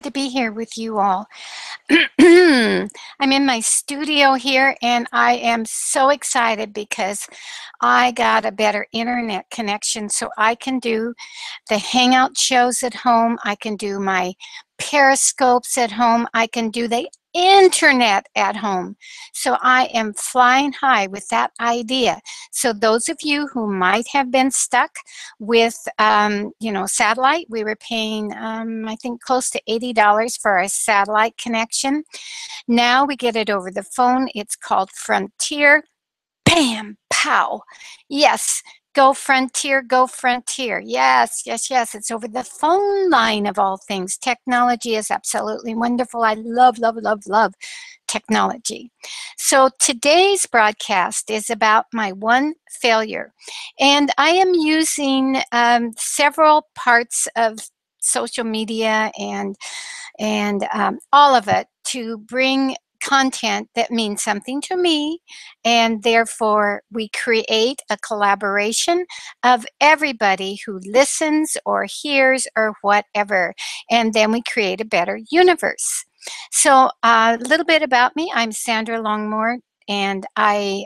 to be here with you all. I'm in my studio here and I am so excited because I got a better internet connection so I can do the Hangout shows at home. I can do my Periscopes at home. I can do the internet at home. So I am flying high with that idea. So those of you who might have been stuck with, satellite, we were paying, I think, close to $80 for our satellite connection. Now we get it over the phone. It's called Frontier. Bam, pow. Yes, go Frontier, go Frontier. Yes, yes, yes. It's over the phone line of all things. Technology is absolutely wonderful. I love, love, love, love technology. So today's broadcast is about my one failure. And I am using several parts of social media and all of it to bring content that means something to me, and therefore we create a collaboration of everybody who listens or hears or whatever, and then we create a better universe. So a little bit about me. I'm Sandra Longmore, and I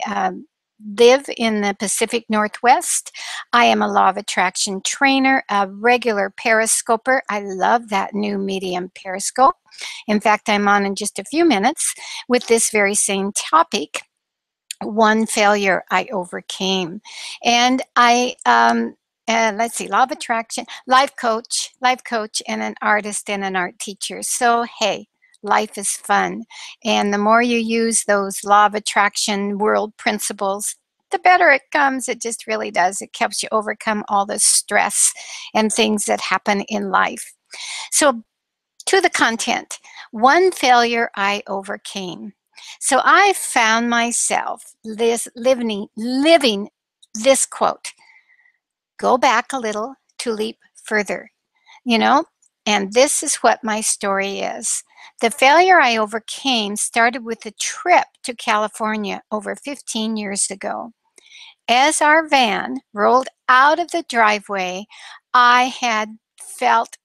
live in the Pacific Northwest. I am a law of attraction trainer, a regular periscoper. I love that new medium, Periscope. In fact, I'm on in just a few minutes with this very same topic, one failure I overcame. And let's see, law of attraction, life coach, and an artist and an art teacher. So, hey, life is fun. And the more you use those law of attraction world principles, the better it comes. It just really does. It helps you overcome all the stress and things that happen in life. So to the content, one failure I overcame. So I found myself living this quote, go back a little to leap further, and this is what my story is. The failure I overcame started with a trip to California over 15 years ago. As our van rolled out of the driveway, I had felt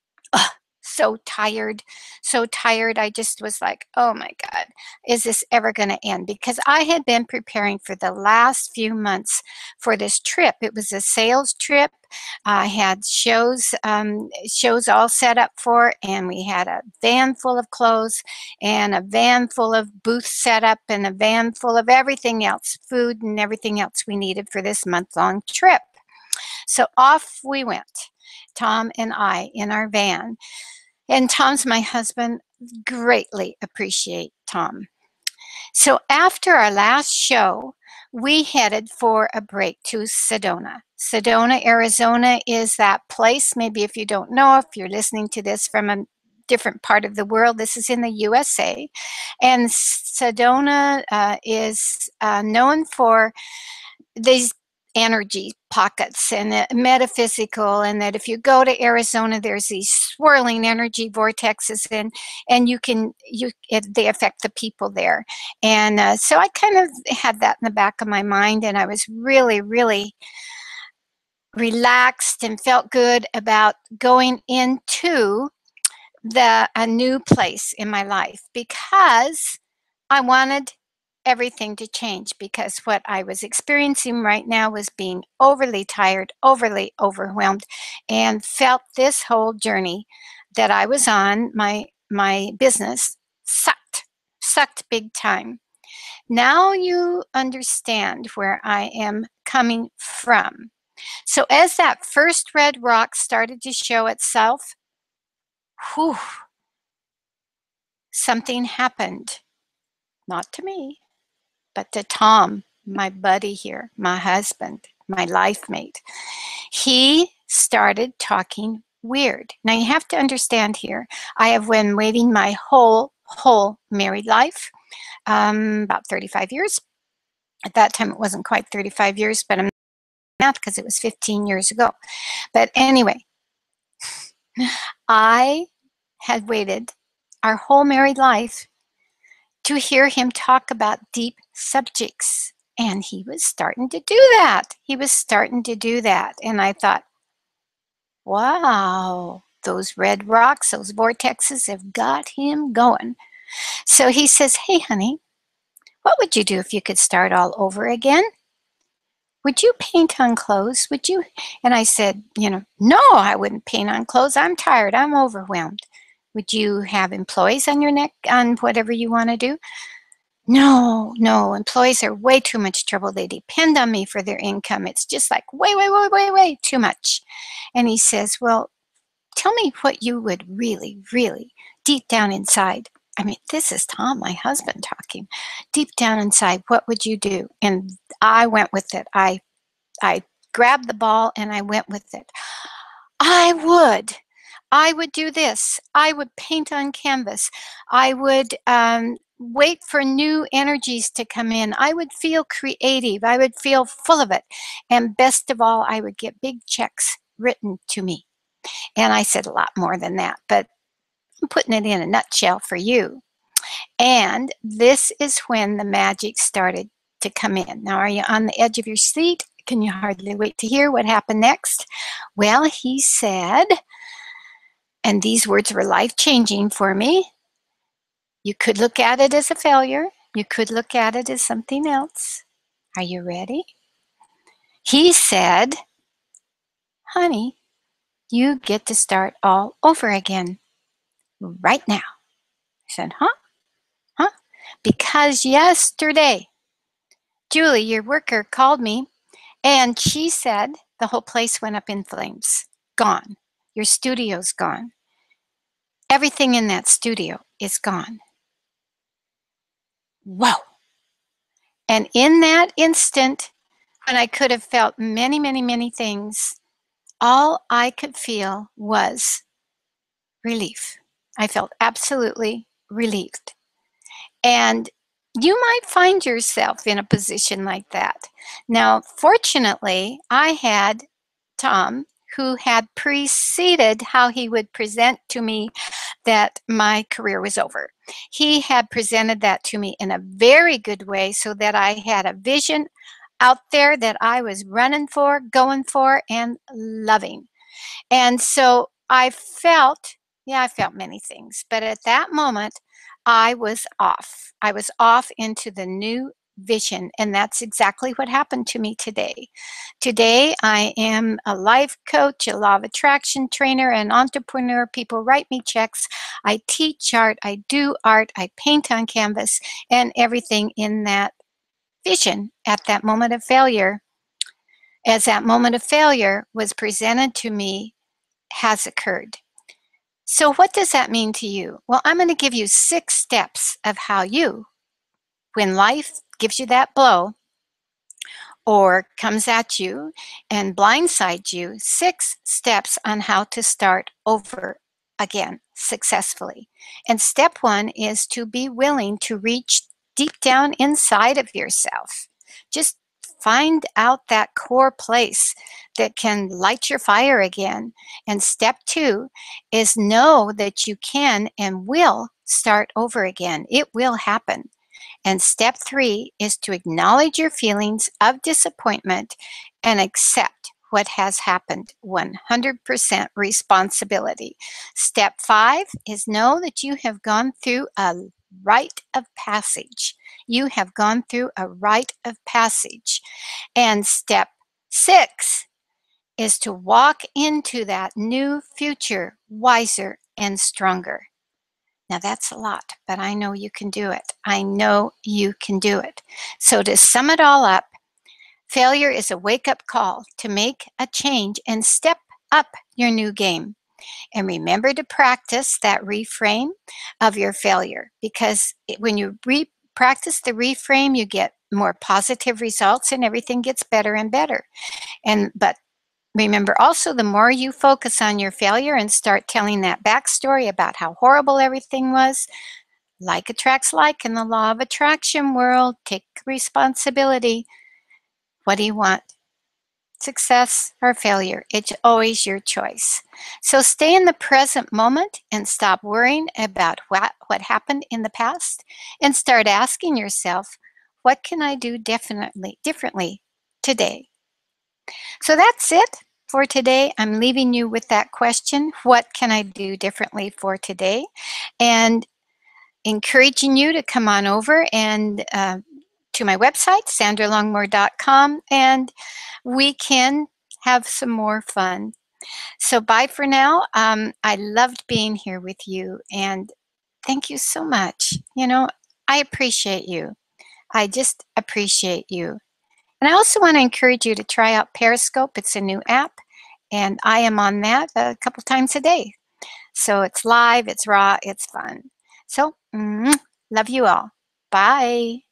so tired. I just was like, oh my God, is this ever going to end? Because I had been preparing for the last few months for this trip. It was a sales trip. I had shows all set up for, and we had a van full of clothes and a van full of booths set up and a van full of everything else, food and everything else we needed for this month-long trip. So off we went, Tom and I, in our van. And Tom's my husband. Greatly appreciate Tom. So after our last show, we headed for a break to Sedona. Sedona, Arizona is that place. Maybe if you don't know, if you're listening to this from a different part of the world, this is in the USA. And Sedona is known for these energy pockets and metaphysical, and that if you go to Arizona, there's these swirling energy vortexes, and they affect the people there. And so I kind of had that in the back of my mind, and I was really, really relaxed and felt good about going into a new place in my life, because I wanted everything to change, because what I was experiencing right now was being overly tired, overly overwhelmed, and felt this whole journey that I was on, my business, sucked big time. Now you understand where I am coming from. So as that first red rock started to show itself, whew, something happened. Not to me, but to Tom, my buddy here, my husband, my life mate. He started talking weird. Now you have to understand here, I have been waiting my whole married life, about 35 years. At that time, it wasn't quite 35 years, but I'm not, because it was 15 years ago. But anyway, I had waited our whole married life to hear him talk about deep subjects. And he was starting to do that. And I thought, wow, those red rocks, those vortexes have got him going. So he says, "Hey, honey, what would you do if you could start all over again? Would you paint on clothes? Would you?" And I said, "No, I wouldn't paint on clothes. I'm tired. I'm overwhelmed." "Would you have employees on your neck on whatever you want to do?" "No, no, employees are way too much trouble. They depend on me for their income. It's just like way too much." And he says, "Well, tell me what you would really, really, deep down inside." I mean, this is Tom, my husband, talking. "Deep down inside, what would you do?" And I went with it. I grabbed the ball and I went with it. I would. I would do this. I would paint on canvas. I would wait for new energies to come in. I would feel creative. I would feel full of it. And best of all, I would get big checks written to me. And I said a lot more than that, but I'm putting it in a nutshell for you. And this is when the magic started to come in. Now, are you on the edge of your seat? Can you hardly wait to hear what happened next? Well, he said, and these words were life-changing for me, "You could look at it as a failure. You could look at it as something else. Are you ready?" He said, "Honey, you get to start all over again right now." I said, "Huh? Huh?" "Because yesterday, Julie, your worker, called me and she said the whole place went up in flames. Gone. Your studio's gone. Everything in that studio is gone." Whoa. And in that instant, when I could have felt many, many, many things, all I could feel was relief. I felt absolutely relieved. And you might find yourself in a position like that. Now, fortunately, I had Tom, who had preceded how he would present to me that my career was over. He had presented that to me in a very good way so that I had a vision out there that I was running for, going for, and loving. And so I felt, yeah, I felt many things, but at that moment, I was off. I was off into the new vision, and that's exactly what happened to me today. Today, I am a life coach, a law of attraction trainer, an entrepreneur. People write me checks. I teach art, I do art, I paint on canvas, and everything in that vision at that moment of failure, as that moment of failure was presented to me, has occurred. So what does that mean to you? Well, I'm going to give you 6 steps of how you, when life gives you that blow or comes at you and blindsides you, 6 steps on how to start over again successfully. And step 1 is to be willing to reach deep down inside of yourself. Just find out that core place that can light your fire again. And step 2 is know that you can and will start over again. It will happen. And step 3 is to acknowledge your feelings of disappointment and accept what has happened. 100% responsibility. Step 5 is know that you have gone through a rite of passage. You have gone through a rite of passage. And step 6 is to walk into that new future wiser and stronger. Now that's a lot, but I know you can do it. I know you can do it. So to sum it all up, failure is a wake-up call to make a change and step up your new game. And remember to practice that reframe of your failure, because when you practice the reframe, you get more positive results and everything gets better and better. But remember also, the more you focus on your failure and start telling that backstory about how horrible everything was, like attracts like in the law of attraction world, take responsibility. What do you want? Success or failure? It's always your choice. So stay in the present moment and stop worrying about what happened in the past and start asking yourself, what can I do differently today? So that's it. for today. I'm leaving you with that question, what can I do differently for today? And encouraging you to come on over and to my website, sandralongmore.com, and we can have some more fun. So bye for now. I loved being here with you, and thank you so much. I appreciate you. I just appreciate you. And I also want to encourage you to try out Periscope. It's a new app, and I am on that a couple times a day. So it's live, it's raw, it's fun. So, love you all. Bye.